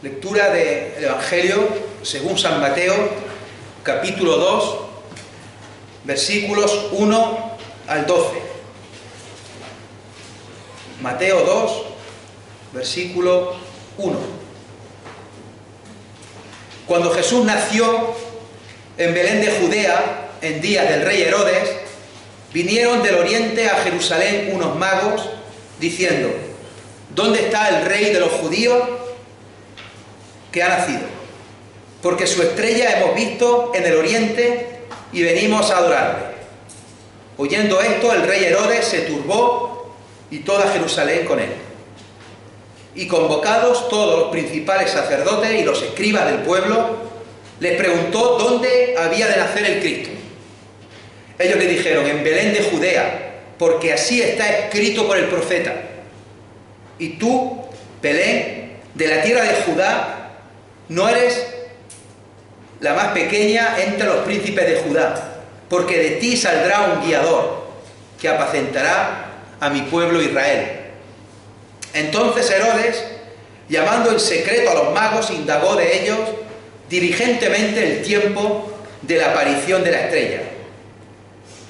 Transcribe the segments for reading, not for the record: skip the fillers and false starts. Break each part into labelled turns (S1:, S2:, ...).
S1: Lectura del Evangelio según San Mateo, capítulo 2, versículos 1 al 12. Mateo 2, versículo 1. Cuando Jesús nació en Belén de Judea, en días del rey Herodes, vinieron del oriente a Jerusalén unos magos, diciendo: ¿dónde está el rey de los judíos que ha nacido? Porque su estrella hemos visto en el oriente y venimos a adorarle. Oyendo esto, el rey Herodes se turbó y toda Jerusalén con él. Y convocados todos los principales sacerdotes y los escribas del pueblo, les preguntó dónde había de nacer el Cristo. Ellos le dijeron: en Belén de Judea, porque así está escrito por el profeta. Y tú, Belén, de la tierra de Judá, no eres la más pequeña entre los príncipes de Judá, porque de ti saldrá un guiador que apacentará a mi pueblo Israel. Entonces Herodes, llamando en secreto a los magos, indagó de ellos diligentemente el tiempo de la aparición de la estrella.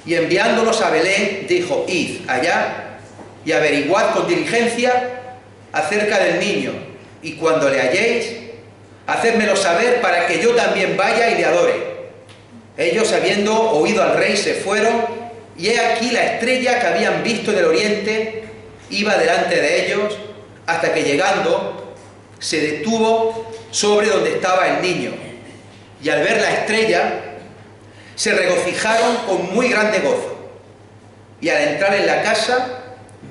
S1: Y enviándolos a Belén, dijo: id allá y averiguad con diligencia acerca del niño, y cuando le halléis, hacedmelo saber para que yo también vaya y le adore. Ellos, habiendo oído al rey, se fueron, y he aquí la estrella que habían visto en el oriente iba delante de ellos, hasta que llegando se detuvo sobre donde estaba el niño. Y al ver la estrella se regocijaron con muy grande gozo. Y al entrar en la casa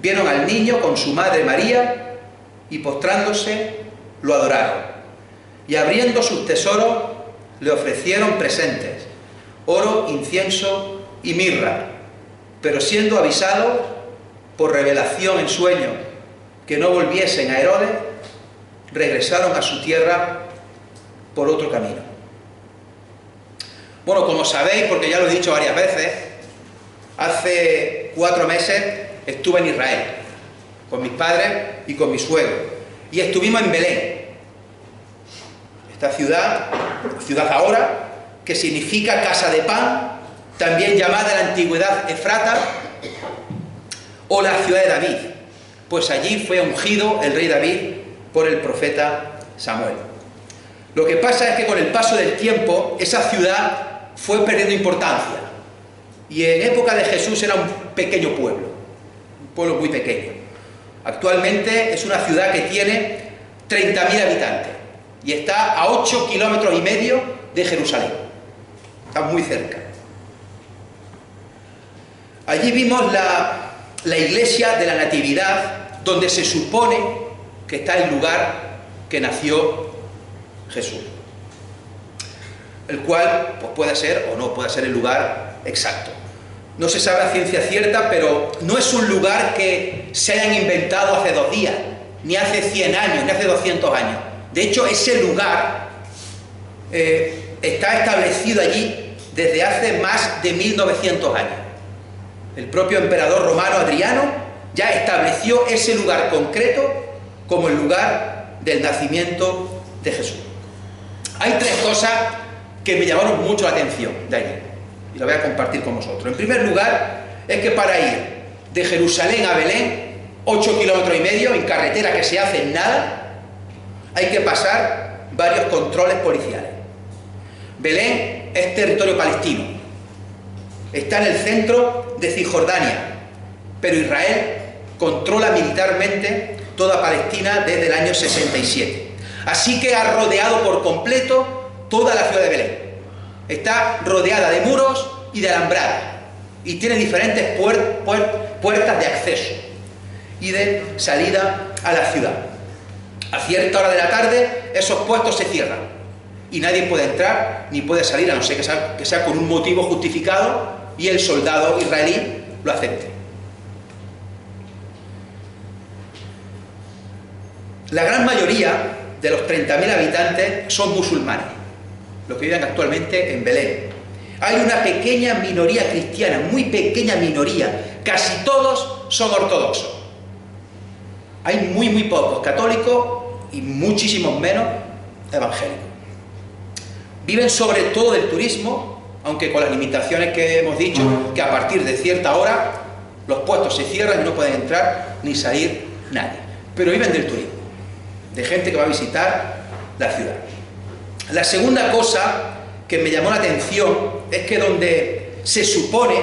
S1: vieron al niño con su madre María, y postrándose lo adoraron. Y abriendo sus tesoros le ofrecieron presentes: oro, incienso y mirra. Pero siendo avisados por revelación en sueño que no volviesen a Herodes, regresaron a su tierra por otro camino. Bueno, como sabéis, porque ya lo he dicho varias veces, hace 4 meses estuve en Israel con mis padres y con mi suegro, y estuvimos en Belén, esta ciudad ahora, que significa casa de pan, también llamada en la antigüedad Efrata, o la ciudad de David, pues allí fue ungido el rey David por el profeta Samuel. Lo que pasa es que con el paso del tiempo esa ciudad fue perdiendo importancia, y en época de Jesús era un pequeño pueblo, un pueblo muy pequeño. Actualmente es una ciudad que tiene 30.000 habitantes y está a 8,5 kilómetros de Jerusalén. Está muy cerca. Allí vimos la iglesia de la Natividad, donde se supone que está el lugar que nació Jesús, el cual pues puede ser o no puede ser el lugar exacto. No se sabe a ciencia cierta, pero no es un lugar que se hayan inventado hace 2 días, ni hace 100 años, ni hace 200 años. De hecho, ese lugar está establecido allí desde hace más de 1900 años. El propio emperador romano Adriano ya estableció ese lugar concreto como el lugar del nacimiento de Jesús. Hay 3 cosas que me llamaron mucho la atención de allí, y lo voy a compartir con vosotros. En primer lugar, es que para ir de Jerusalén a Belén, 8,5 kilómetros en carretera que se hace en nada, hay que pasar varios controles policiales. Belén es territorio palestino, está en el centro de Cisjordania, pero Israel controla militarmente toda Palestina desde el año 67. Así que ha rodeado por completo toda la ciudad de Belén. Está rodeada de muros y de alambradas, y tiene diferentes puertas de acceso y de salida a la ciudad. A cierta hora de la tarde esos puestos se cierran y nadie puede entrar ni puede salir, a no ser que sea con un motivo justificado y el soldado israelí lo acepte. La gran mayoría de los 30.000 habitantes son musulmanes, los que viven actualmente en Belén. Hay una pequeña minoría cristiana, muy pequeña minoría, casi todos son ortodoxos. Hay muy pocos católicos y muchísimos menos evangélico. Viven sobre todo del turismo, aunque con las limitaciones que hemos dicho, que a partir de cierta hora los puestos se cierran y no pueden entrar ni salir nadie. Pero viven del turismo, de gente que va a visitar la ciudad. La segunda cosa que me llamó la atención es que donde se supone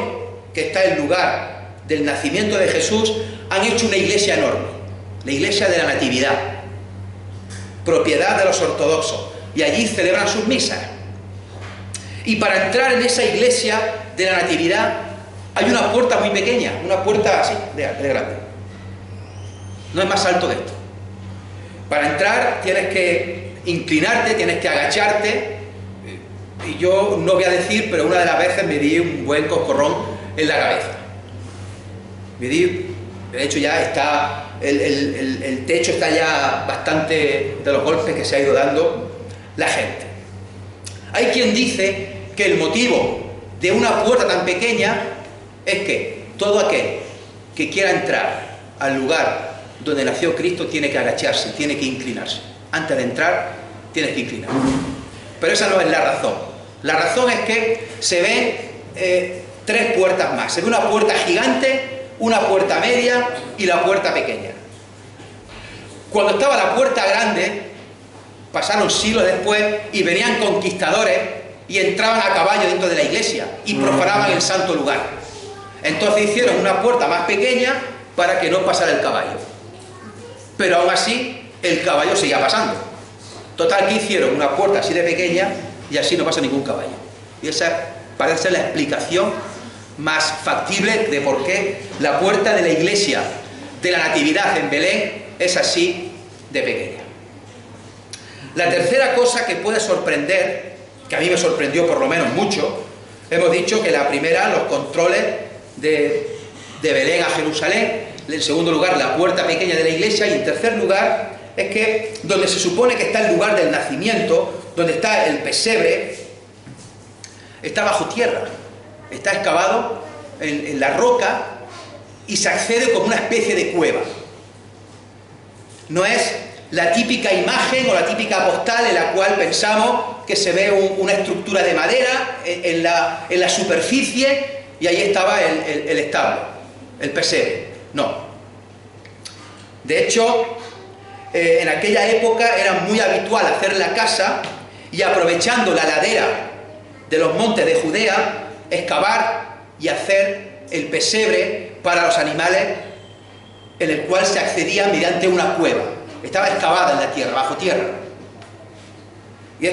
S1: que está el lugar del nacimiento de Jesús, han hecho una iglesia enorme, la iglesia de la Natividad, propiedad de los ortodoxos, y allí celebran sus misas. Y para entrar en esa iglesia de la Natividad hay una puerta muy pequeña, una puerta así, de grande. No es más alto que esto. Para entrar tienes que inclinarte, tienes que agacharte, y yo no voy a decir, pero una de las veces me di un buen coscorrón en la cabeza. De hecho ya está, el techo está ya bastante de los golpes que se ha ido dando la gente. Hay quien dice que el motivo de una puerta tan pequeña es que todo aquel que quiera entrar al lugar donde nació Cristo tiene que agacharse, tiene que inclinarse. Antes de entrar, tienes que inclinar. Pero esa no es la razón. La razón es que se ven tres puertas más. Se ve una puerta gigante, una puerta media y la puerta pequeña. Cuando estaba la puerta grande, pasaron siglos después y venían conquistadores y entraban a caballo dentro de la iglesia y profanaban el santo lugar. Entonces hicieron una puerta más pequeña para que no pasara el caballo. Pero aún así el caballo seguía pasando. Total, que hicieron una puerta así de pequeña y así no pasa ningún caballo. Y esa parece ser la explicación más factible de por qué la puerta de la iglesia de la Natividad en Belén es así de pequeña. La tercera cosa que puede sorprender, que a mí me sorprendió por lo menos mucho, hemos dicho que la primera, los controles de Belén a Jerusalén, en segundo lugar la puerta pequeña de la iglesia, y en tercer lugar es que donde se supone que está el lugar del nacimiento, donde está el pesebre, está bajo tierra, está excavado en la roca y se accede como una especie de cueva. No es la típica imagen o la típica postal en la cual pensamos que se ve una estructura de madera en la superficie y ahí estaba el establo, el pesebre. No. De hecho, en aquella época era muy habitual hacer la casa y, aprovechando la ladera de los montes de Judea, excavar y hacer el pesebre para los animales, en el cual se accedía mediante una cueva. Estaba excavada en la tierra, bajo tierra. Y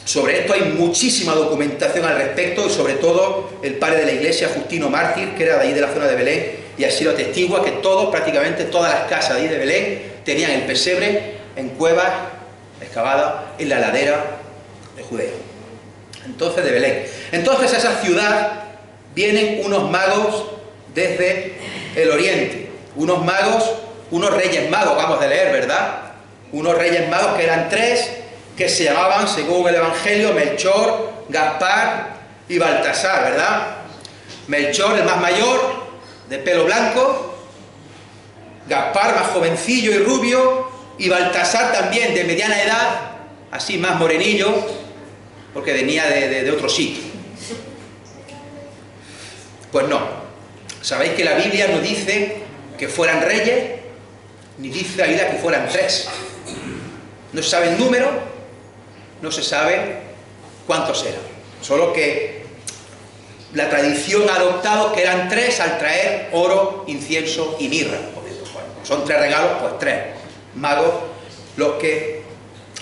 S1: sobre esto hay muchísima documentación al respecto, y sobre todo el padre de la iglesia, Justino Mártir, que era de ahí de la zona de Belén, y así lo atestigua, que prácticamente todas las casas de ahí de Belén tenían el pesebre en cuevas excavadas en la ladera de Judea. Entonces, de Belén. Entonces, a esa ciudad vienen unos magos desde el oriente, unos reyes magos, vamos a leer, ¿verdad? Unos reyes magos que eran tres, que se llamaban, según el Evangelio, Melchor, Gaspar y Baltasar, ¿verdad? Melchor, el más mayor, de pelo blanco, Gaspar, más jovencillo y rubio, y Baltasar también, de mediana edad, así más morenillo, porque venía de otro sitio. Pues no. Sabéis que la Biblia no dice que fueran reyes, ni dice la Biblia que fueran tres. No se sabe el número, no se sabe cuántos eran. Solo que la tradición ha adoptado que eran tres al traer oro, incienso y mirra. Bueno, son tres regalos, pues tres magos los que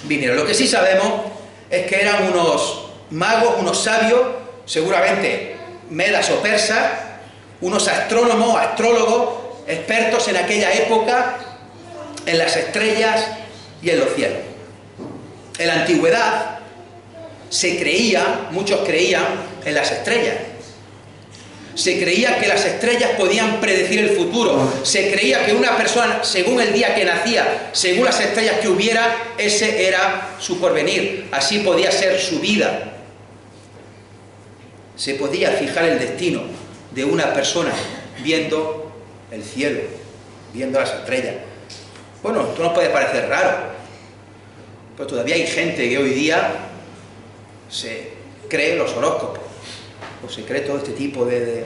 S1: vinieron. Lo que sí sabemos es que eran unos magos, unos sabios, seguramente medas o persas, unos astrónomos, astrólogos, expertos en aquella época en las estrellas y en los cielos. En la antigüedad muchos creían en las estrellas. Se creía que las estrellas podían predecir el futuro. Se creía que una persona, según el día que nacía, según las estrellas que hubiera, ese era su porvenir. Así podía ser su vida. Se podía fijar el destino de una persona viendo el cielo, viendo las estrellas. Bueno, esto nos puede parecer raro. Pero todavía hay gente que hoy día se cree los horóscopos, o se cree todo este tipo de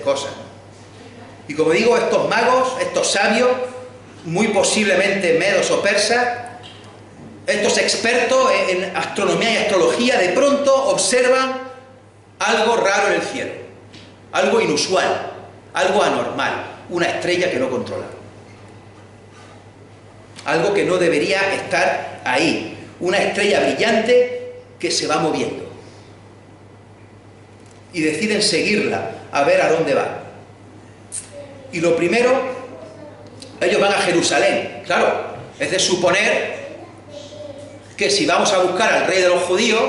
S1: cosas. Y como digo, estos magos, estos sabios, muy posiblemente medos o persas, estos expertos en astronomía y astrología, de pronto observan algo raro en el cielo, algo inusual, algo anormal, una estrella que no controlan. Algo que no debería estar ahí, una estrella brillante que se va moviendo. Y deciden seguirla, a ver a dónde va. Y lo primero, ellos van a Jerusalén. Claro, es de suponer que si vamos a buscar al rey de los judíos,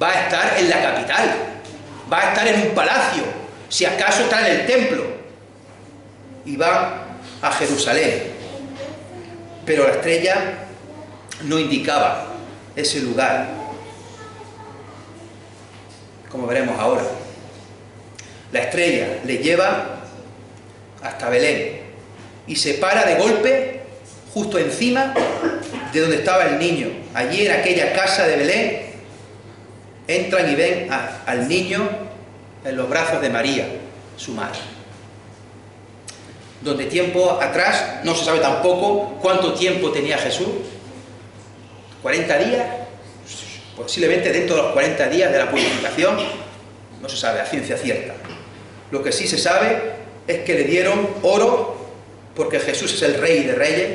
S1: va a estar en la capital, va a estar en un palacio, si acaso está en el templo. Y van a Jerusalén. Pero la estrella no indicaba ese lugar, como veremos ahora. La estrella le lleva hasta Belén y se para de golpe justo encima de donde estaba el niño. Allí en aquella casa de Belén entran y ven al niño en los brazos de María, su madre. Donde tiempo atrás, no se sabe tampoco cuánto tiempo tenía Jesús, 40 días, posiblemente dentro de los 40 días de la purificación, no se sabe a ciencia cierta. Lo que sí se sabe es que le dieron oro, porque Jesús es el Rey de Reyes,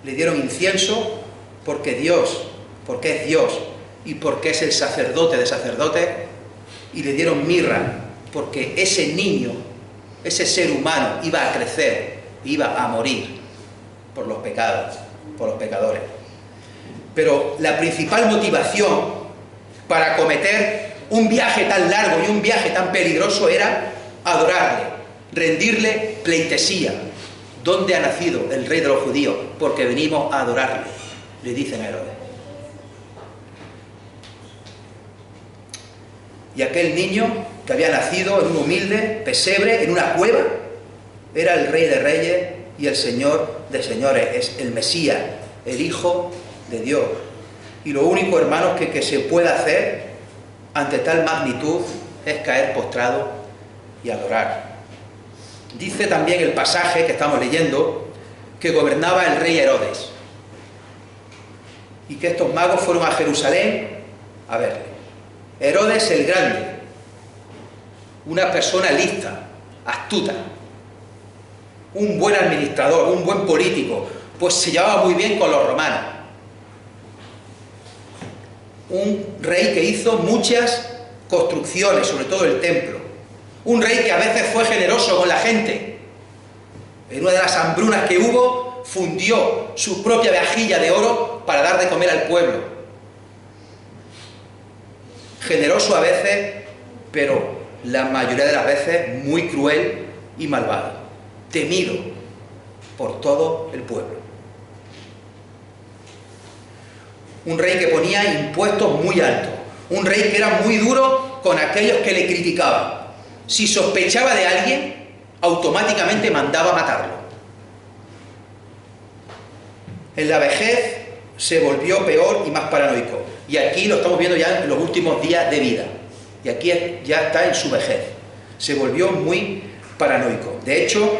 S1: le dieron incienso, porque es Dios, y porque es el sacerdote de sacerdotes, y le dieron mirra, porque ese niño, ese ser humano iba a crecer, iba a morir por los pecados, por los pecadores. Pero la principal motivación para cometer un viaje tan largo y un viaje tan peligroso era adorarle, rendirle pleitesía. ¿Dónde ha nacido el rey de los judíos? Porque venimos a adorarle, le dicen a Herodes. Y aquel niño que había nacido en un humilde pesebre, en una cueva, era el Rey de Reyes y el Señor de Señores, es el Mesías, el Hijo de Dios. Y lo único, hermanos, que se puede hacer ante tal magnitud es caer postrado y adorar. Dice también el pasaje que estamos leyendo que gobernaba el rey Herodes y que estos magos fueron a Jerusalén a verle. Herodes el Grande, una persona lista, astuta, un buen administrador, un buen político, pues se llevaba muy bien con los romanos. Un rey que hizo muchas construcciones, sobre todo el templo. Un rey que a veces fue generoso con la gente. En una de las hambrunas que hubo, fundió su propia vajilla de oro para dar de comer al pueblo. Generoso a veces, pero la mayoría de las veces muy cruel y malvado, temido por todo el pueblo. Un rey que ponía impuestos muy altos, un rey que era muy duro con aquellos que le criticaban. Si sospechaba de alguien, automáticamente mandaba matarlo. En la vejez se volvió peor y más paranoico. Y aquí lo estamos viendo ya en los últimos días de vida. Y aquí ya está en su vejez. Se volvió muy paranoico. De hecho,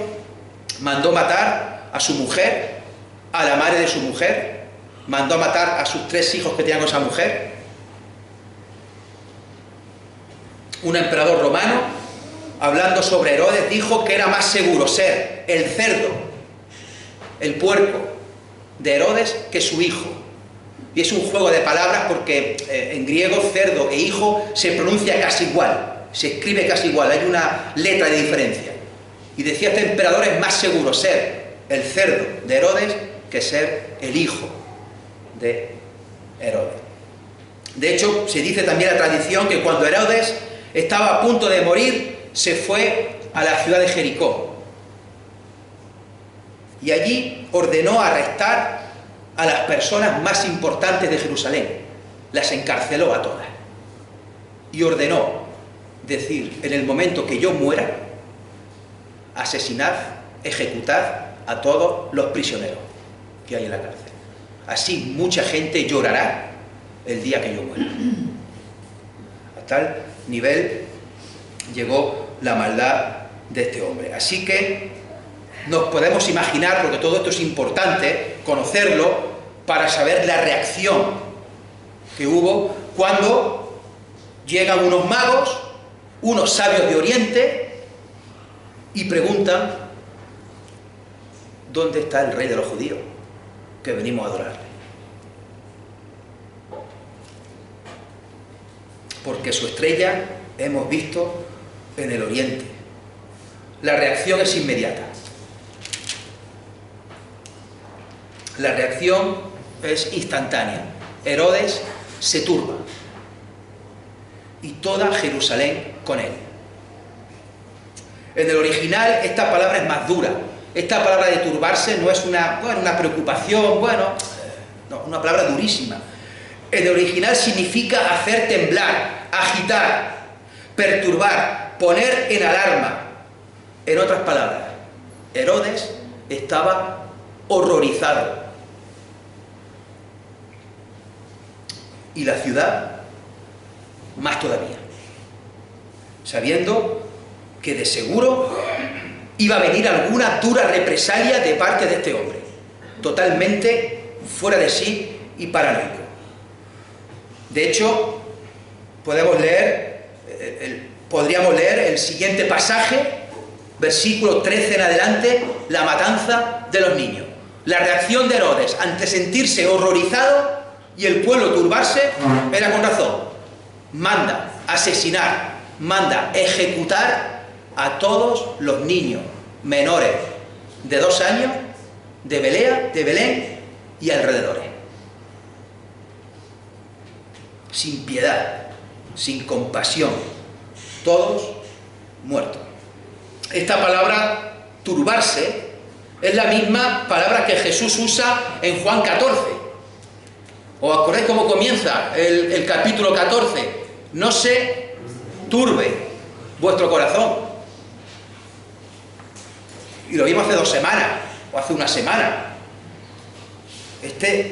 S1: mandó matar a su mujer, a la madre de su mujer, mandó a matar a sus 3 hijos que tenía con esa mujer. Un emperador romano, hablando sobre Herodes, dijo que era más seguro ser el cerdo, el puerco de Herodes que su hijo. Y es un juego de palabras porque en griego cerdo e hijo se pronuncia casi igual, se escribe casi igual, hay una letra de diferencia. Y decía este emperador, es más seguro ser el cerdo de Herodes que ser el hijo de Herodes. De hecho, se dice también la tradición que cuando Herodes estaba a punto de morir, se fue a la ciudad de Jericó. Y allí ordenó arrestar a las personas más importantes de Jerusalén. Las encarceló a todas. Y ordenó decir, en el momento que yo muera, asesinad, ejecutad a todos los prisioneros que hay en la cárcel. así mucha gente llorará el día que yo muera. A tal nivel llegó la maldad de este hombre. Así que nos podemos imaginar, porque todo esto es importante, conocerlo, para saber la reacción que hubo cuando llegan unos magos, unos sabios de Oriente, y preguntan: ¿dónde está el rey de los judíos que venimos a adorarle? Porque su estrella hemos visto en el Oriente. La reacción es inmediata. La reacción es instantánea. Herodes se turba y toda Jerusalén con él. En el original esta palabra es más dura. Esta palabra de turbarse no es una preocupación, no, una palabra durísima. En el original significa hacer temblar, agitar, perturbar, poner en alarma. En otras palabras, Herodes estaba horrorizado. Y la ciudad más todavía, sabiendo que de seguro iba a venir alguna dura represalia de parte de este hombre, totalmente fuera de sí y paranoico. De hecho, podríamos leer el siguiente pasaje, versículo 13 en adelante, la matanza de los niños. La reacción de Herodes ante sentirse horrorizado y el pueblo turbarse era con razón. Manda asesinar, manda ejecutar a todos los niños menores de 2 años de Belén y alrededores. Sin piedad, sin compasión, todos muertos. Esta palabra, turbarse, es la misma palabra que Jesús usa en Juan 14. ¿Os acordáis cómo comienza el capítulo 14? No se turbe vuestro corazón. Y lo vimos hace 2 semanas, o hace 1 semana.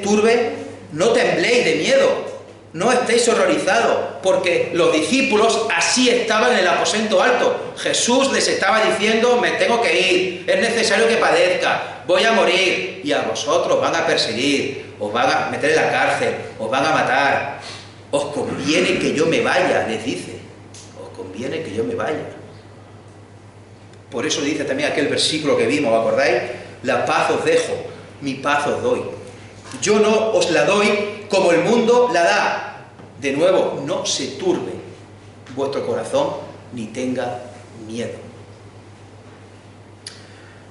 S1: Turbe, no tembléis de miedo, no estéis horrorizados, porque los discípulos así estaban en el aposento alto. Jesús les estaba diciendo: me tengo que ir, es necesario que padezca, voy a morir, y a vosotros van a perseguir, os van a meter en la cárcel, os van a matar. Os conviene que yo me vaya, les dice. Os conviene que yo me vaya. Por eso dice también aquel versículo que vimos, ¿os acordáis? La paz os dejo, mi paz os doy. Yo no os la doy como el mundo la da. De nuevo, no se turbe vuestro corazón ni tenga miedo.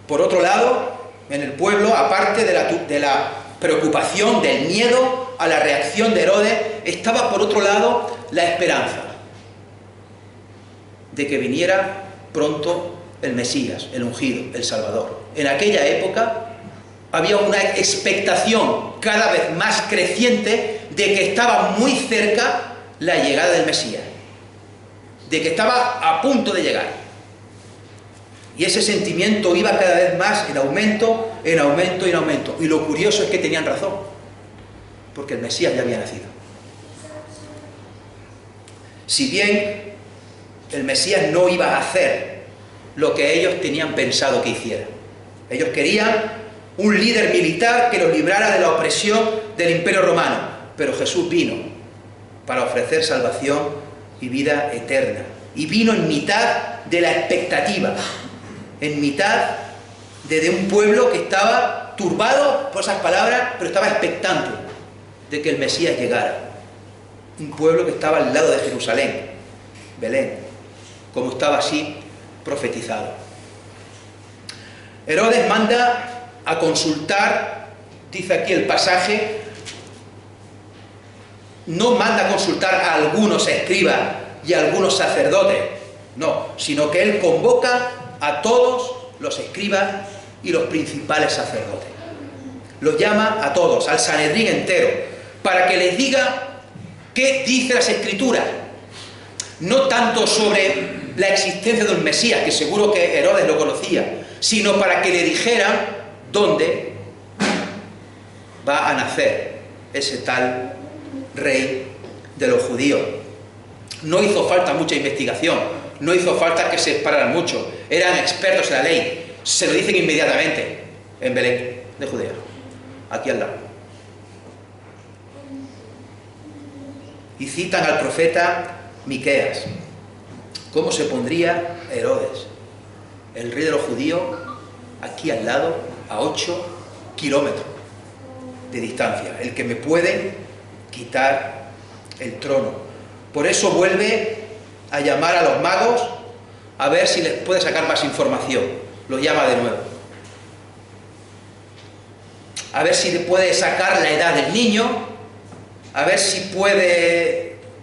S1: Por otro lado, en el pueblo, aparte de la preocupación, del miedo a la reacción de Herodes, estaba por otro lado la esperanza de que viniera pronto el Mesías, el ungido, el Salvador. En aquella época había una expectación cada vez más creciente de que estaba muy cerca la llegada del Mesías, de que estaba a punto de llegar. Y ese sentimiento iba cada vez más en aumento, en aumento y en aumento. Y lo curioso es que tenían razón, porque el Mesías ya había nacido. Si bien el Mesías no iba a hacer lo que ellos tenían pensado que hiciera. Ellos querían un líder militar que los librara de la opresión del Imperio Romano, pero Jesús vino para ofrecer salvación y vida eterna. Y vino en mitad de la expectativa, en mitad de un pueblo que estaba turbado por esas palabras, pero estaba expectante de que el Mesías llegara. Un pueblo que estaba al lado de Jerusalén, Belén, como estaba así profetizado. Herodes manda a consultar, dice aquí el pasaje, no manda a consultar a algunos escribas y a algunos sacerdotes, no, sino que él convoca a todos los escribas y los principales sacerdotes. Los llama a todos, al Sanedrín entero, para que les diga qué dice las Escrituras. No tanto sobre la existencia de un Mesías, que seguro que Herodes lo conocía, sino para que le dijeran dónde va a nacer ese tal rey de los judíos. No hizo falta mucha investigación, no hizo falta que se pararan mucho, eran expertos en la ley, se lo dicen inmediatamente, en Belén de Judea, aquí al lado. Y citan al profeta Miqueas. ¿Cómo se pondría Herodes, el rey de los judíos, aquí al lado, a 8 kilómetros de distancia? El que me puede quitar el trono. Por eso vuelve a llamar a los magos a ver si les puede sacar más información. Los llama de nuevo. A ver si le puede sacar la edad del niño, a ver si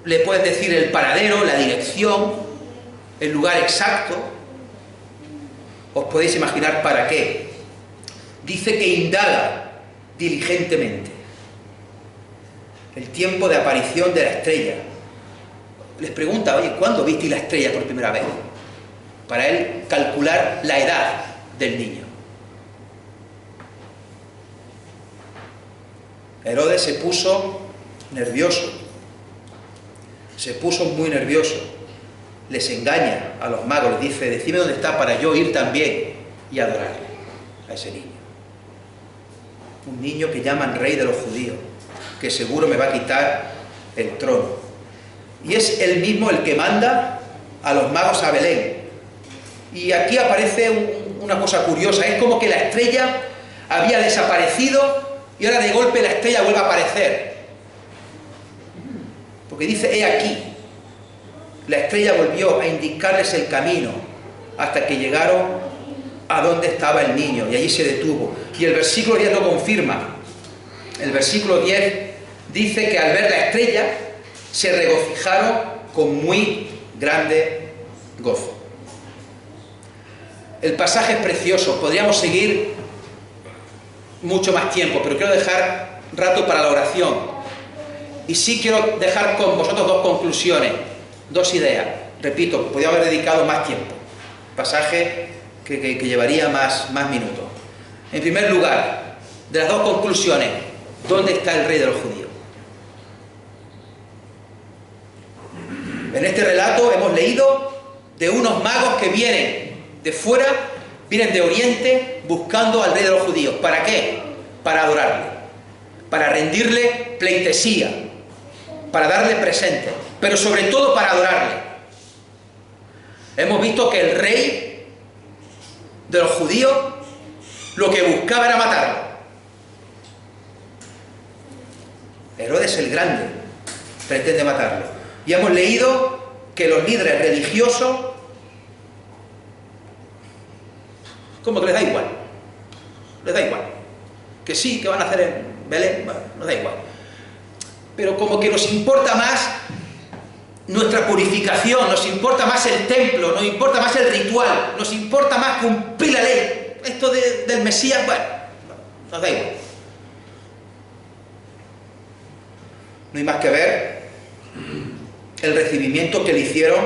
S1: le puedes decir el paradero, la dirección, el lugar exacto. Os podéis imaginar para qué. Dice que indaga diligentemente el tiempo de aparición de la estrella. Les pregunta, oye, ¿cuándo visteis la estrella por primera vez? Para él calcular la edad del niño. Herodes se puso nervioso, se puso muy nervioso, les engaña a los magos, les dice, decime dónde está para yo ir también y adorarle a ese niño. Un niño que llaman rey de los judíos, que seguro me va a quitar el trono. Y es él mismo el que manda a los magos a Belén. Y aquí aparece una cosa curiosa, es como que la estrella había desaparecido y ahora de golpe la estrella vuelve a aparecer. Porque dice, he aquí, la estrella volvió a indicarles el camino hasta que llegaron a donde estaba el niño y allí se detuvo. Y el versículo 10 lo confirma. El versículo 10 dice que al ver la estrella se regocijaron con muy grande gozo. El pasaje es precioso, podríamos seguir mucho más tiempo, pero quiero dejar rato para la oración. Y sí quiero dejar con vosotros dos conclusiones, dos ideas. Repito, podría haber dedicado más tiempo. Pasaje que llevaría más minutos. En primer lugar, de las dos conclusiones, ¿dónde está el rey de los judíos? En este relato hemos leído de unos magos que vienen de fuera, vienen de Oriente buscando al rey de los judíos. ¿Para qué? Para adorarle, para rendirle pleitesía, para darle presentes, pero sobre todo para adorarle. Hemos visto que el rey de los judíos lo que buscaba era matarlo. Herodes el Grande pretende matarlo. Y hemos leído que los líderes religiosos, como que les da igual. Les da igual. Que sí, que van a hacer en Belén, bueno, nos da igual. Pero como que nos importa más nuestra purificación, nos importa más el templo, nos importa más el ritual, nos importa más cumplir la ley. Esto del Mesías, bueno, nos da igual. No hay más que ver el recibimiento que le hicieron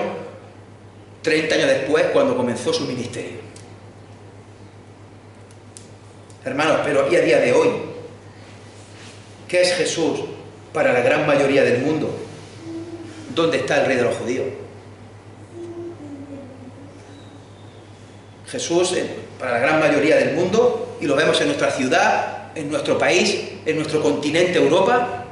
S1: 30 años después, cuando comenzó su ministerio. Hermanos, pero ¿y a día de hoy? ¿Qué es Jesús para la gran mayoría del mundo? ¿Dónde está el rey de los judíos? Jesús, para la gran mayoría del mundo, y lo vemos en nuestra ciudad, en nuestro país, en nuestro continente Europa,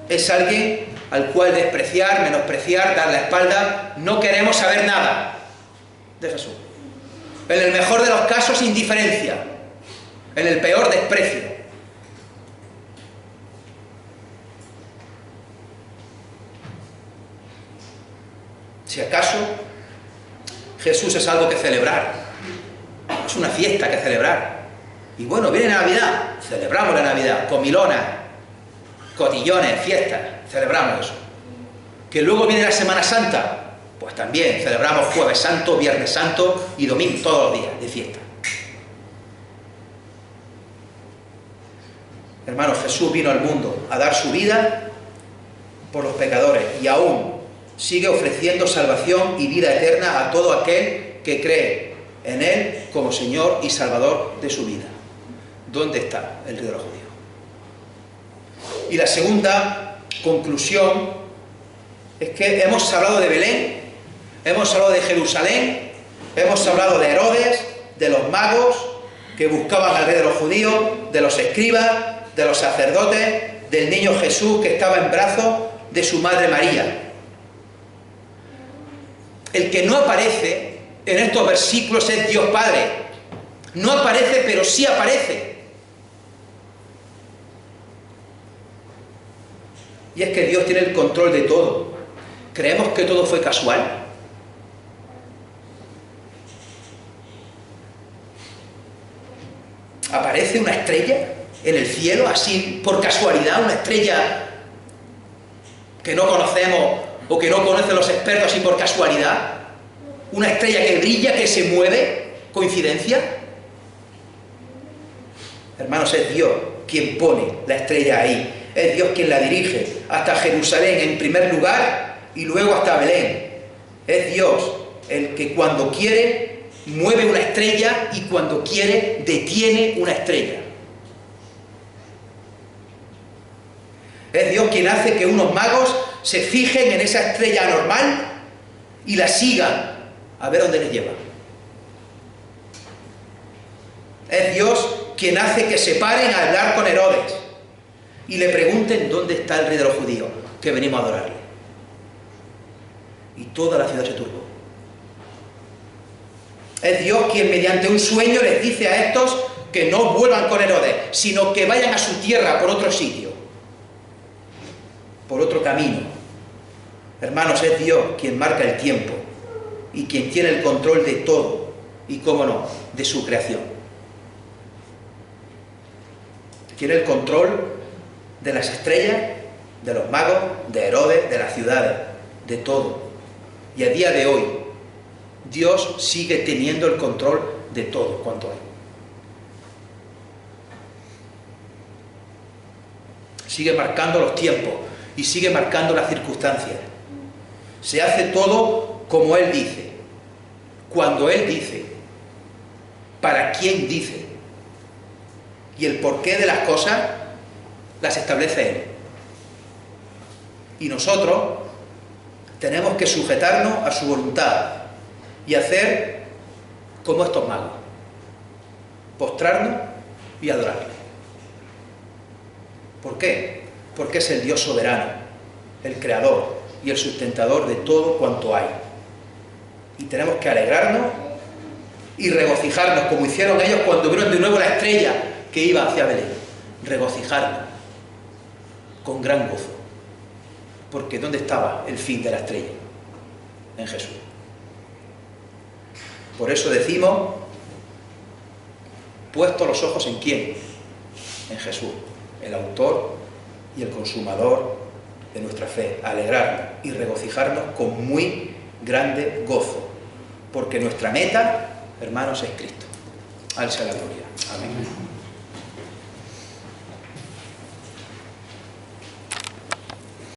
S1: es alguien al cual despreciar, menospreciar, dar la espalda. No queremos saber nada de Jesús. En el mejor de los casos, indiferencia. En el peor, desprecio. Si acaso, Jesús es algo que celebrar. Es una fiesta que celebrar. Y bueno, viene Navidad, celebramos la Navidad, comilonas, cotillones, fiestas, celebramos eso. Que luego viene la Semana Santa, pues también celebramos Jueves Santo, Viernes Santo y Domingo, todos los días de fiesta. Hermanos, Jesús vino al mundo a dar su vida por los pecadores y aún sigue ofreciendo salvación y vida eterna a todo aquel que cree en Él como Señor y Salvador de su vida. ¿dónde está el rey de los judíos? Y la segunda conclusión es que hemos hablado de Belén, hemos hablado de Jerusalén, hemos hablado de Herodes, de los magos que buscaban al rey de los judíos, de los escribas, de los sacerdotes, del niño Jesús que estaba en brazos de su madre María. El que no aparece en estos versículos es Dios Padre. No aparece, pero sí aparece. Y es que Dios tiene el control de todo. ¿Creemos que todo fue casual? ¿Aparece una estrella en el cielo, así por casualidad, una estrella que no conocemos o que no conocen los expertos así por casualidad? ¿Una estrella que brilla, que se mueve? ¿Coincidencia? Hermanos, es Dios quien pone la estrella ahí. Es Dios quien la dirige hasta Jerusalén en primer lugar y luego hasta Belén. Es Dios el que cuando quiere mueve una estrella y cuando quiere detiene una estrella. Es Dios quien hace que unos magos se fijen en esa estrella anormal y la sigan a ver dónde les lleva. Es Dios quien hace que se paren a hablar con Herodes y le pregunten dónde está el rey de los judíos, que venimos a adorarle. Y toda la ciudad se turbó. Es Dios quien mediante un sueño les dice a estos que no vuelvan con Herodes, sino que vayan a su tierra por otro sitio, por otro camino. Hermanos, es Dios quien marca el tiempo y quien tiene el control de todo y, cómo no, de su creación. Tiene el control de las estrellas, de los magos, de Herodes, de las ciudades, de todo. Y a día de hoy, Dios sigue teniendo el control de todo cuanto hay. Sigue marcando los tiempos y sigue marcando las circunstancias. Se hace todo como Él dice, cuando Él dice, para quién dice, y el porqué de las cosas las establece Él. Y nosotros tenemos que sujetarnos a su voluntad y hacer como estos magos, postrarnos y adorarle. ¿Por qué? Porque es el Dios soberano, el creador y el sustentador de todo cuanto hay. Y tenemos que alegrarnos y regocijarnos, como hicieron ellos cuando vieron de nuevo la estrella que iba hacia Belén. Regocijarnos con gran gozo. Porque ¿dónde estaba el fin de la estrella? En Jesús. Por eso decimos, puesto los ojos ¿en quién? En Jesús, el autor y el consumador de nuestra fe. Alegrarnos y regocijarnos con muy grande gozo. Porque nuestra meta, hermanos, es Cristo. A Él sea la gloria. Amén.